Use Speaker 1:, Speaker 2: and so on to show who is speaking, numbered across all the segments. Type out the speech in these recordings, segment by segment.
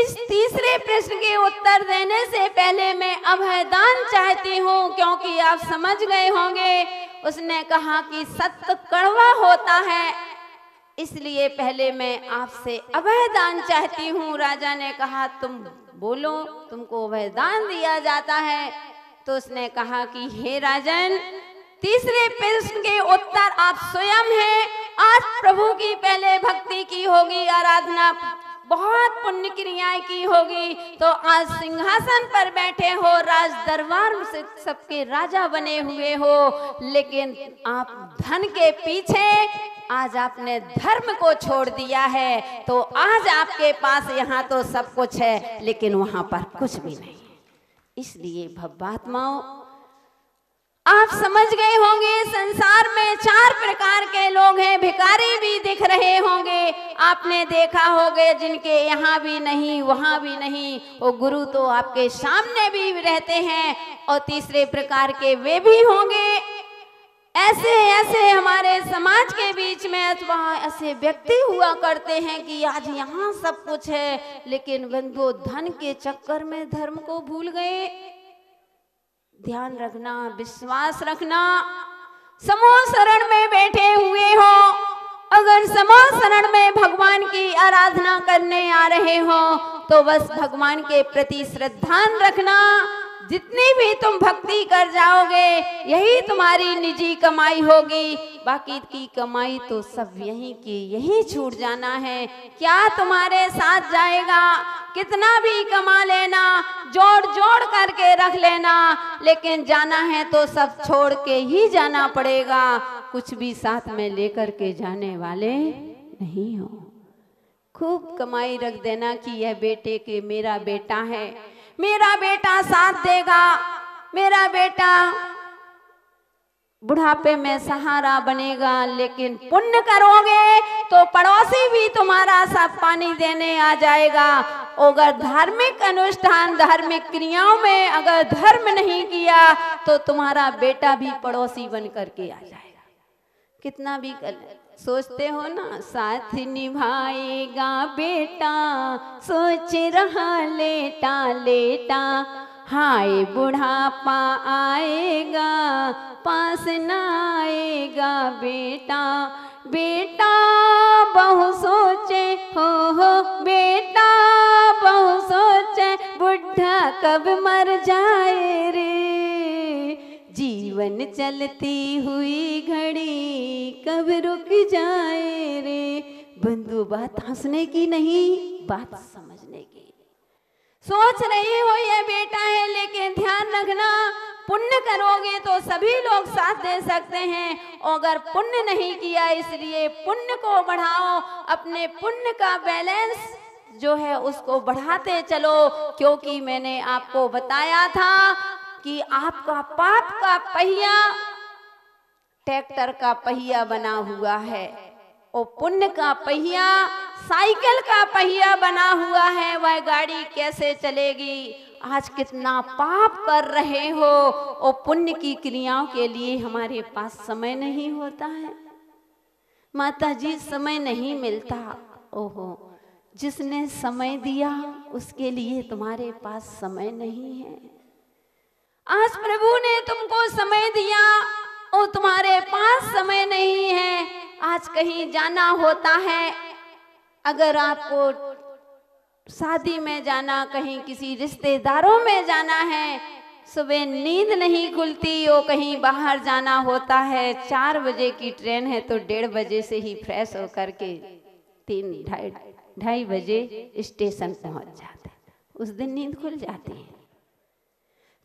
Speaker 1: इस तीसरे प्रश्न के उत्तर देने से पहले मैं अभयदान चाहती हूँ, क्योंकि आप समझ गए होंगे उसने कहा कि सत्य कड़वा होता है, इसलिए पहले मैं आपसे अभयदान चाहती हूँ। राजा ने कहा तुम बोलो, तुमको अभयदान दिया जाता है। तो उसने कहा कि हे राजन, तीसरे प्रश्न के उत्तर आप स्वयं हैं। आज प्रभु की पहले भक्ति की होगी, आराधना, बहुत पुण्य क्रियाएं की होगी, तो आज सिंहासन पर बैठे हो, राज दरबार से सबके राजा बने हुए हो, लेकिन आप धन के पीछे आज आपने धर्म को छोड़ दिया है। तो आज आपके पास यहाँ तो सब कुछ है, लेकिन वहां पर कुछ भी नहीं है। इसलिए भव्यात्माओं, आप समझ गए होंगे संसार में 4 प्रकार के लोग हैं। भिखारी भी दिख रहे होंगे, आपने देखा होगा, जिनके यहाँ भी नहीं वहाँ भी नहीं, वो गुरु तो आपके सामने भी रहते हैं। और तीसरे प्रकार के वे भी होंगे। ऐसे ऐसे हमारे समाज के बीच में अथवा ऐसे व्यक्ति हुआ करते हैं कि आज यहाँ सब कुछ है, लेकिन बंधु धन के चक्कर में धर्म को भूल गए। ध्यान रखना, विश्वास रखना। समूह शरण में बैठे हुए हो, अगर समूह शरण में भगवान की आराधना करने आ रहे हो तो बस भगवान के प्रति श्रद्धा रखना। जितनी भी तुम भक्ति कर जाओगे यही तुम्हारी निजी कमाई होगी, बाकी की कमाई तो सब यहीं की यहीं छूट जाना है। क्या तुम्हारे साथ जाएगा? कितना भी कमा लेना, जोड़ जोड़ करके रख लेना, लेकिन जाना है तो सब छोड़ के ही जाना पड़ेगा। कुछ भी साथ में लेकर के जाने वाले नहीं हो। खूब कमाई रख देना कि यह बेटे के मेरा बेटा है, मेरा बेटा साथ देगा, मेरा बेटा बुढ़ापे में सहारा बनेगा। लेकिन पुण्य करोगे तो पड़ोसी भी तुम्हारा सब पानी देने आ जाएगा। अगर धार्मिक अनुष्ठान, धार्मिक क्रियाओं में अगर धर्म नहीं किया तो तुम्हारा बेटा भी पड़ोसी बन करके आ जाएगा। कितना भी सोचते हो ना, साथ निभाएगा बेटा, सोच रहा लेटा लेटा, हाय बुढ़ापा आएगा पास न आएगा बेटा। बेटा बहु सोचे हो बेटा बहु सोचे, बुढ़ा कब मर जाए रे, जीवन चलती हुई घड़ी कब रुक जाए रे। बंधु, बात हंसने की नहीं, बात समझने की। सोच रही हो ये बेटा है, लेकिन ध्यान रखना, पुण्य करोगे तो सभी लोग साथ दे सकते हैं। अगर पुण्य नहीं किया, इसलिए पुण्य को बढ़ाओ, अपने पुण्य का बैलेंस जो है उसको बढ़ाते चलो। क्योंकि मैंने आपको बताया था कि आपका पाप का पहिया ट्रैक्टर का पहिया बना हुआ है और पुण्य का पहिया साइकिल का पहिया बना हुआ है। वह गाड़ी कैसे चलेगी? आज कितना पाप कर रहे हो और पुण्य की क्रियाओं के लिए हमारे पास समय नहीं होता है। माता जी, समय नहीं मिलता। ओहो, जिसने समय दिया उसके लिए तुम्हारे पास समय नहीं है। आज प्रभु ने तुमको समय दिया और तुम्हारे पास समय नहीं है। आज कहीं जाना होता है, अगर आपको शादी में जाना, कहीं किसी रिश्तेदारों में जाना है, सुबह नींद नहीं खुलती, और कहीं बाहर जाना होता है, 4 बजे की ट्रेन है तो 1:30 बजे से ही फ्रेश होकर के 3-2:30 बजे स्टेशन पहुंच जाते, उस दिन नींद खुल जाती है।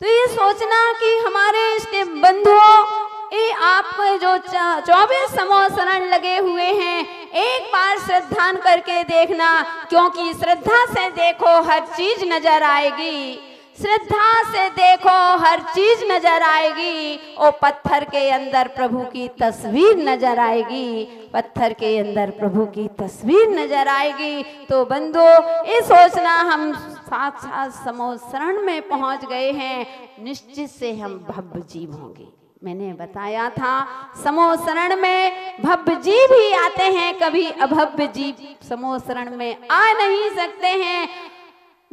Speaker 1: तो ये सोचना कि हमारे इष्ट बंधुओं, ये आपको जो 24 समूह शरण लगे हुए हैं, एक बार श्रद्धा करके देखना, क्योंकि श्रद्धा से देखो हर चीज नजर आएगी। श्रद्धा से देखो हर चीज नजर आएगी। और पत्थर के अंदर प्रभु की तस्वीर नजर आएगी, पत्थर के अंदर प्रभु की तस्वीर नजर आएगी। तो बंधु, ये सोचना हम साक्षात समूह शरण में पहुंच गए हैं, निश्चित से हम भव्य जीव होंगे। मैंने बताया था समूह शरण में भव्य जीव ही आते हैं, कभी अभव्य जीव समूह शरण में आ नहीं सकते हैं।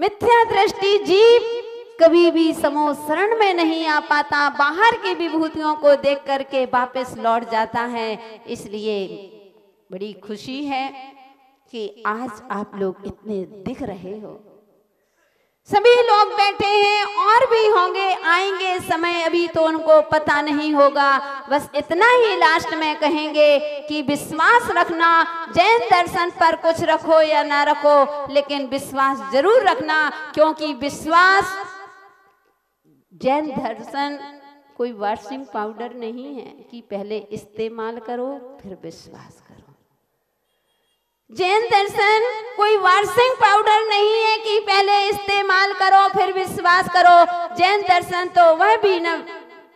Speaker 1: मिथ्या दृष्टि जीव कभी भी समूह शरण में नहीं आ पाता, बाहर की विभूतियों को देख करके वापस लौट जाता है। इसलिए बड़ी खुशी है कि आज आप लोग इतने दिख रहे हो। सभी लोग बैठे हैं और भी होंगे, आएंगे समय, अभी तो उनको पता नहीं होगा। बस इतना ही लास्ट में कहेंगे कि विश्वास रखना, जैन दर्शन पर कुछ रखो या ना रखो, लेकिन विश्वास जरूर रखना, क्योंकि विश्वास, जैन दर्शन कोई वॉशिंग पाउडर नहीं है कि पहले इस्तेमाल करो फिर विश्वास करो। जैन दर्शन कोई वॉशिंग पाउडर नहीं है कि पहले इस्तेमाल करो फिर विश्वास करो। जैन दर्शन तो वह भी न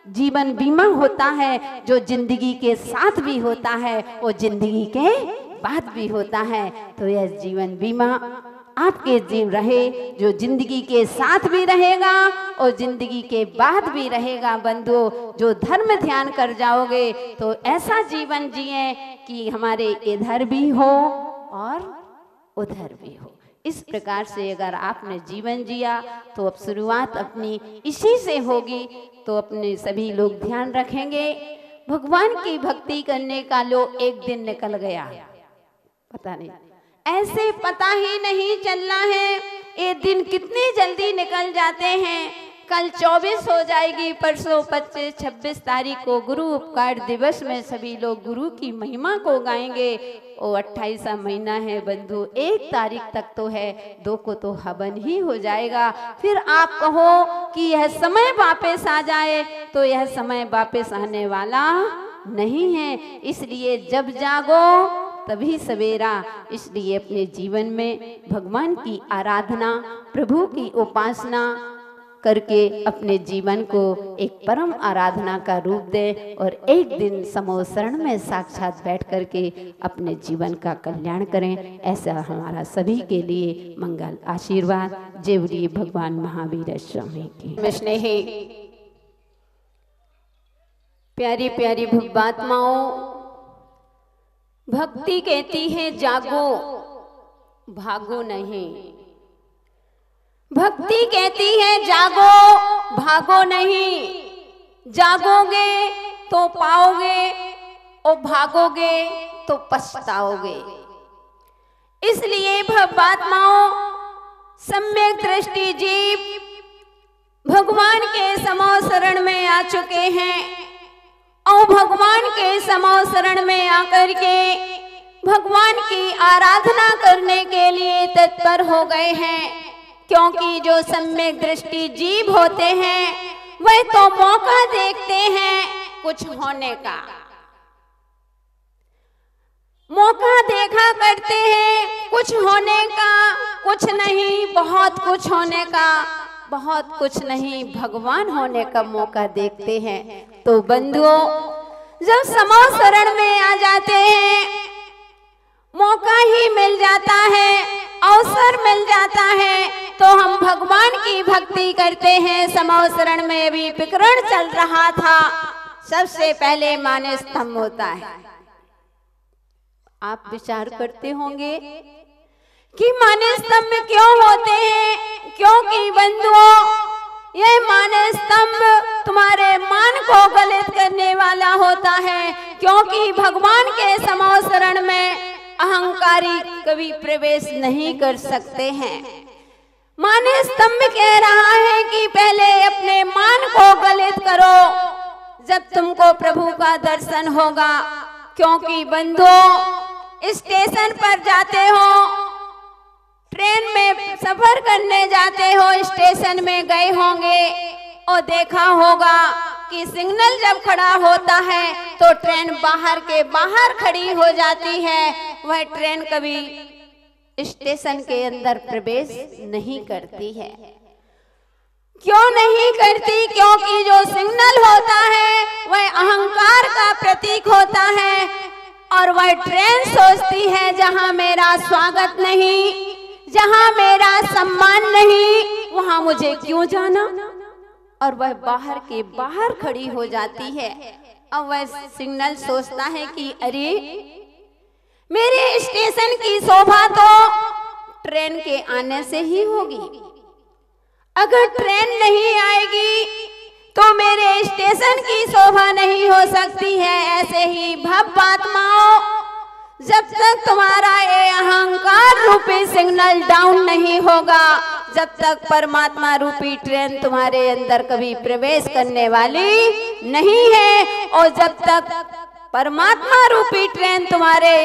Speaker 1: जीवन बीमा होता है जो जिंदगी के साथ भी होता है और जिंदगी के बाद भी होता है। तो यह जीवन बीमा आपके जीव रहे, जो जिंदगी के साथ भी रहेगा और जिंदगी के बाद भी रहेगा। बंधुओं, जो धर्म ध्यान कर जाओगे तो ऐसा जीवन जिए कि हमारे इधर भी हो और उधर भी हो। इस प्रकार से अगर आपने जीवन जिया तो अब शुरुआत अपनी इसी से होगी। तो अपने सभी लोग ध्यान रखेंगे, भगवान की भक्ति करने का लो एक दिन निकल गया, पता नहीं, ऐसे पता ही नहीं चलना है ये दिन कितनी जल्दी निकल जाते हैं। कल 24 हो जाएगी, परसों 25, 26 तारीख को गुरु उपकार दिवस में सभी लोग गुरु की महिमा को गाएंगे। और 28वां महीना है बंधु, 1 तारीख तक तो है, 2 को तो हवन ही हो जाएगा। फिर आप कहो कि यह समय वापस आ जाए, तो यह समय वापस आने वाला नहीं है। इसलिए जब जागो तभी सवेरा। इसलिए अपने जीवन में भगवान की आराधना, प्रभु की उपासना करके अपने जीवन को एक परम आराधना का रूप दें और एक दिन समूह शरण में साक्षात बैठ करके अपने जीवन का कल्याण करें। ऐसा हमारा सभी के लिए मंगल आशीर्वाद। जय बोलिए भगवान महावीर स्वामी की। स्नेही प्यारी प्यारी भक्तात्माओं, भक्ति कहती है जागो भागो नहीं। भक्ति कहती है जागो भागो नहीं। जागोगे तो पाओगे और भागोगे तो पछताओगे। इसलिए भक्तात्माओं, सम्यक दृष्टि जीव भगवान के समूह शरण में आ चुके हैं और भगवान के समूह शरण में आकर के भगवान की आराधना करने के लिए तत्पर हो गए हैं। क्योंकि जो सम्यक दृष्टि जीव होते हैं वह तो मौका देखते हैं कुछ होने का, मौका देखा करते हैं कुछ होने का, कुछ नहीं बहुत कुछ होने का, बहुत कुछ नहीं भगवान होने का मौका देखते हैं। तो बंधुओं, जब समूह शरण में आ जाते हैं, मौका ही मिल जाता है, अवसर मिल जाता है, तो हम भगवान की भक्ति करते हैं। समूह शरण में भी विकरण चल रहा था, सबसे पहले माने स्तंभ होता है। आप विचार करते होंगे कि माने स्तंभ क्यों होते हैं? क्योंकि बंधुओं, यह माने स्तंभ तुम्हारे मान को गलित करने वाला होता है। क्योंकि भगवान के समूह शरण में अहंकारी कभी प्रवेश नहीं कर सकते हैं। माने स्तंभ कह रहा है कि पहले अपने मान को गलित करो, जब तुमको प्रभु का दर्शन होगा। क्योंकि बंधुओं, स्टेशन पर जाते हो, ट्रेन में सफर करने जाते हो, स्टेशन में गए होंगे और देखा होगा कि सिग्नल जब खड़ा होता है तो ट्रेन बाहर के बाहर खड़ी हो जाती है। वह ट्रेन कभी स्टेशन के अंदर प्रवेश नहीं करती है। क्यों नहीं करती? क्योंकि जो सिग्नल होता है वह अहंकार का प्रतीक होता है और वह ट्रेन सोचती है जहां मेरा स्वागत नहीं, जहां मेरा सम्मान नहीं, वहां मुझे क्यों जाना, और वह बाहर के बाहर खड़ी हो जाती है। अब वह सिग्नल सोचता है कि अरे मेरे स्टेशन की शोभा तो ट्रेन के आने से ही होगी, अगर ट्रेन नहीं आएगी तो मेरे स्टेशन की शोभा नहीं हो सकती है। ऐसे ही भव्य आत्माओं, जब तक तुम्हारा ये अहंकार रूपी सिग्नल डाउन नहीं होगा, जब तक परमात्मा रूपी ट्रेन तुम्हारे अंदर कभी प्रवेश करने वाली नहीं है, और जब तक परमात्मा रूपी ट्रेन तुम्हारे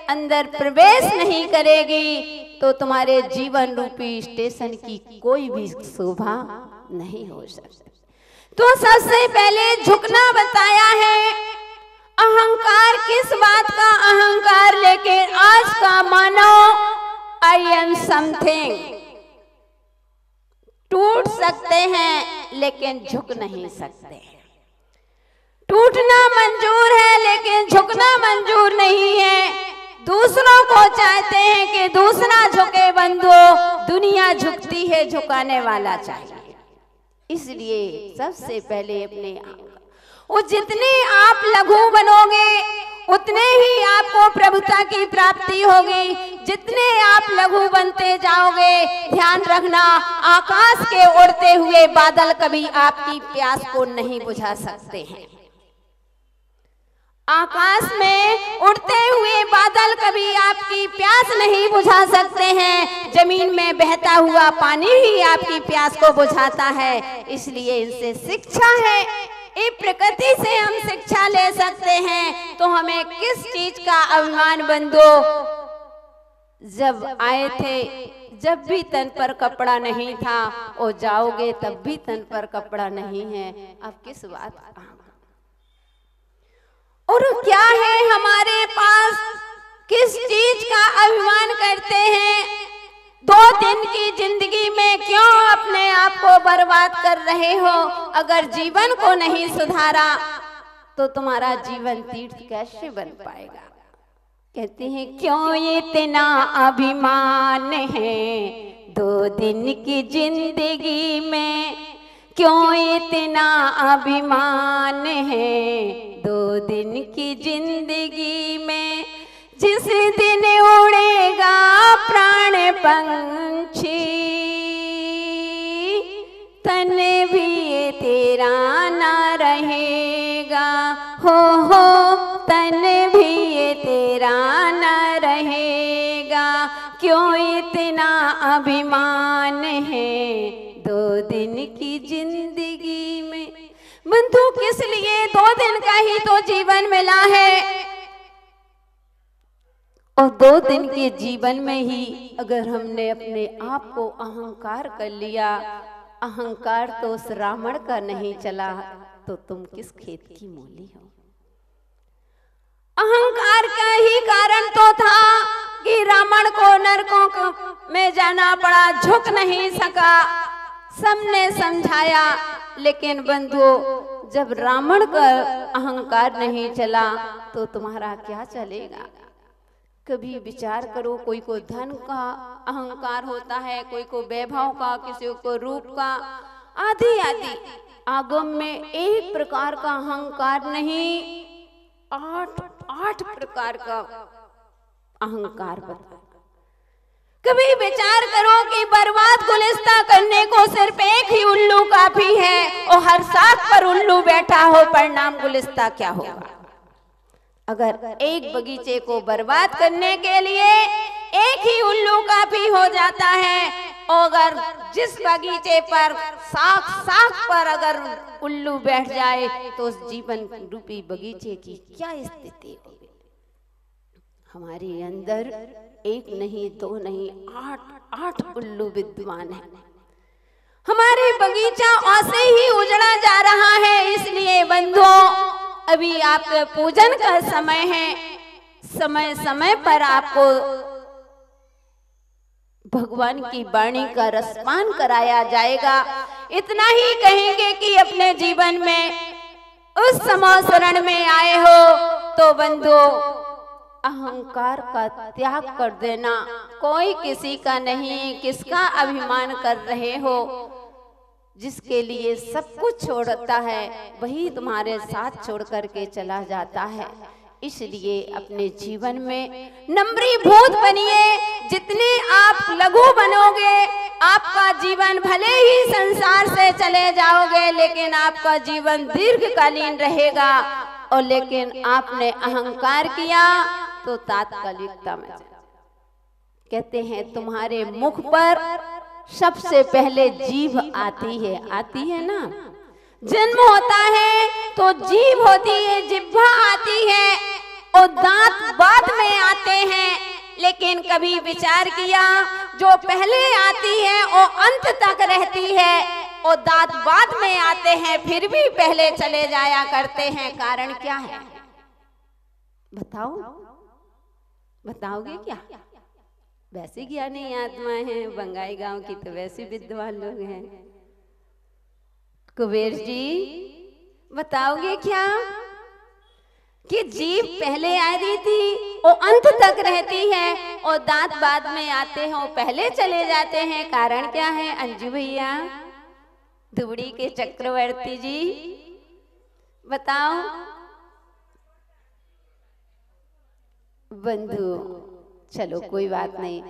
Speaker 1: अंदर प्रवेश नहीं करेगी, तो तुम्हारे जीवन रूपी स्टेशन की कोई भी शोभा नहीं हो सकती। तो सबसे पहले झुकना बताया है। अहंकार किस बात का अहंकार, लेकिन आज का मानो आई एम समथिंग। टूट सकते हैं लेकिन झुक नहीं सकते। टूटना मंजूर है लेकिन झुकना मंजूर नहीं है। दूसरों को चाहते हैं कि दूसरा झुके, बंधु दुनिया झुकती है, झुकाने वाला चाहिए। इसलिए सबसे पहले अपने और जितने आप लघु बनोगे उतने ही आपको प्रभुता की प्राप्ति होगी। जितने आप लघु बनते जाओगे, ध्यान रखना, आकाश के उड़ते हुए बादल कभी आपकी प्यास को नहीं बुझा सकते हैं। आकाश में उड़ते हुए बादल कभी आपकी प्यास नहीं बुझा सकते हैं। जमीन में बहता हुआ पानी ही आपकी प्यास को बुझाता है। इसलिए इनसे शिक्षा है, इस प्रकृति से हम शिक्षा ले सकते हैं। तो हमें किस चीज का अभिमान, बंधु? जब आए थे, जब भी तन पर कपड़ा नहीं था, और जाओगे तब भी तन पर कपड़ा नहीं है। अब किस बात का? और क्या है हमारे पास? किस चीज का अभिमान करते हैं? 2 दिन की जिंदगी में क्यों अपने आप को बर्बाद कर रहे हो? अगर जीवन को नहीं सुधारा तो तुम्हारा जीवन तीर्थ कैसे बन पाएगा? कहते हैं क्यों इतना अभिमान है 2 दिन की जिंदगी में, क्यों इतना अभिमान है 2 दिन की जिंदगी में। जिस दिन उड़ेगा प्राण पंछी, तन भी तेरा ना रहेगा, हो तन भी तेरा ना रहेगा। क्यों इतना अभिमान है 2 दिन की जिंदगी में? बंधु, किस लिए 2 दिन का ही तो जीवन मिला है, और 2 दिन के जीवन में ही अगर हमने अपने आप को अहंकार कर लिया, अहंकार तो उस रावण का नहीं चला, तो तुम किस खेत की मूली हो? अहंकार का ही कारण तो था कि रावण को नरकों में जाना पड़ा, झुक नहीं सका। सबने समझाया, लेकिन बंधु जब रावण का अहंकार नहीं चला तो तुम्हारा क्या चलेगा? कभी विचार करो, कोई को धन का अहंकार होता है, कोई को वैभव का, किसी को रूप का, आदि आदि। आगम में एक प्रकार का अहंकार नहीं, 8 प्रकार का अहंकार बता। कभी विचार करो कि बर्बाद गुलिस्ता करने को सिर्फ एक ही उल्लू काफी है, और हर साथ पर उल्लू बैठा हो, परिणाम गुलिस्ता क्या होगा? अगर एक बगीचे को बर्बाद करने के लिए एक ही उल्लू काफी हो जाता है, और अगर जिस बगीचे पर साख पर अगर उल्लू बैठ जाए तो उस जीवन रूपी बगीचे की क्या स्थिति होगी? हमारे अंदर 1 नहीं 2 नहीं 8 उल्लू विद्वान है। हमारे बगीचा ऐसे ही उजड़ा जा रहा है। इसलिए बंधुओं, अभी आपके पूजन का समय है, समय समय पर आपको भगवान की वाणी का रसपान कराया जाएगा। इतना ही कहेंगे कि अपने जीवन में उस समय शरण में आए हो तो बंधु अहंकार का त्याग कर देना। कोई किसी का नहीं, किसका अभिमान कर रहे हो? जिसके लिए सब कुछ छोड़ता है वही तुम्हारे साथ छोड़ करके चला जाता है। इसलिए अपने जीवन में नम्रीभूत बनिए। जितने आप लघु बनोगे, आपका जीवन भले ही संसार से चले जाओगे, लेकिन आपका जीवन दीर्घकालीन रहेगा। और लेकिन आपने अहंकार किया तो तात्कालिकता में कहते हैं तुम्हारे मुख पर सबसे पहले जीभ आती है ना। जन्म होता है तो जीभ होती है, जिह्वा आती है और दांत बाद में आते हैं। लेकिन कभी विचार किया, जो पहले आती है वो अंत तक रहती है और दांत बाद में आते हैं, फिर भी पहले चले जाया करते हैं। कारण क्या है बताओगे क्या? वैसे ज्ञानी आत्मा है, बंगाई गांव की तो वैसे विद्वान लोग हैं। कुबेर जी बताओगे क्या कि जीभ पहले आ रही थी वो अंत तक रहती है और दांत बाद में आते हैं, पहले चले जाते हैं। कारण क्या है अंजू भैया, धुबड़ी के चक्रवर्ती जी बताओ। बंधु चलो कोई बात नहीं,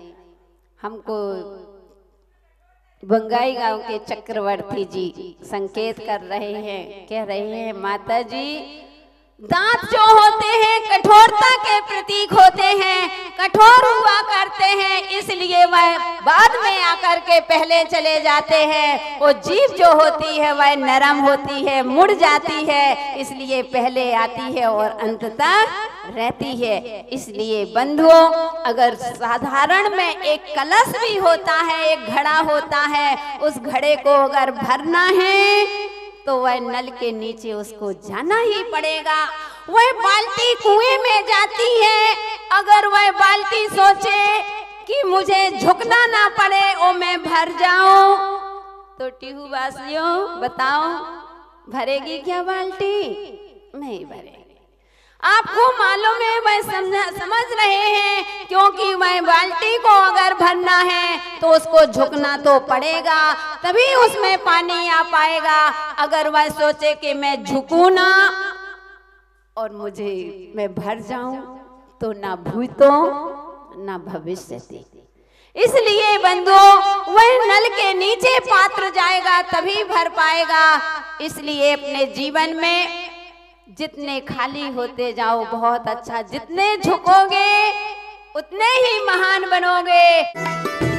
Speaker 1: हमको बंगाई गांव के चक्रवर्ती जी संकेत कर रहे हैं, कह रहे हैं माता जी दांत जो होते हैं कठोरता के प्रतीक होते हैं, कठोर हुआ करते हैं, इसलिए वह बाद में आकर के पहले चले जाते हैं। वो जीभ जो होती है वह नरम होती है, मुड़ जाती है, इसलिए पहले आती है और अंत तक रहती है। इसलिए बंधुओं, अगर साधारण में एक कलश भी होता है, एक घड़ा होता है, उस घड़े को अगर भरना है तो वह नल के नीचे उसको जाना ही पड़ेगा। वह बाल्टी कुएं में जाती है, अगर वह बाल्टी सोचे कि मुझे झुकना ना पड़े और मैं भर जाऊं, तो टीहू वासियों बताओ भरेगी क्या बाल्टी? नहीं भरेगी। आपको मालूम है, वह समझ रहे हैं, क्योंकि वह बाल्टी को अगर भरना है तो उसको झुकना तो पड़ेगा, तभी उसमें पानी आ पाएगा। अगर वह सोचे कि मैं झुकूं ना और मैं भर जाऊं, तो ना भूतो ना भविष्य थी। इसलिए बंधुओं, वह नल के नीचे पात्र जाएगा तभी भर पाएगा। इसलिए अपने जीवन में जितने खाली होते जाओ बहुत अच्छा, जितने झुकोगे उतने ही महान बनोगे।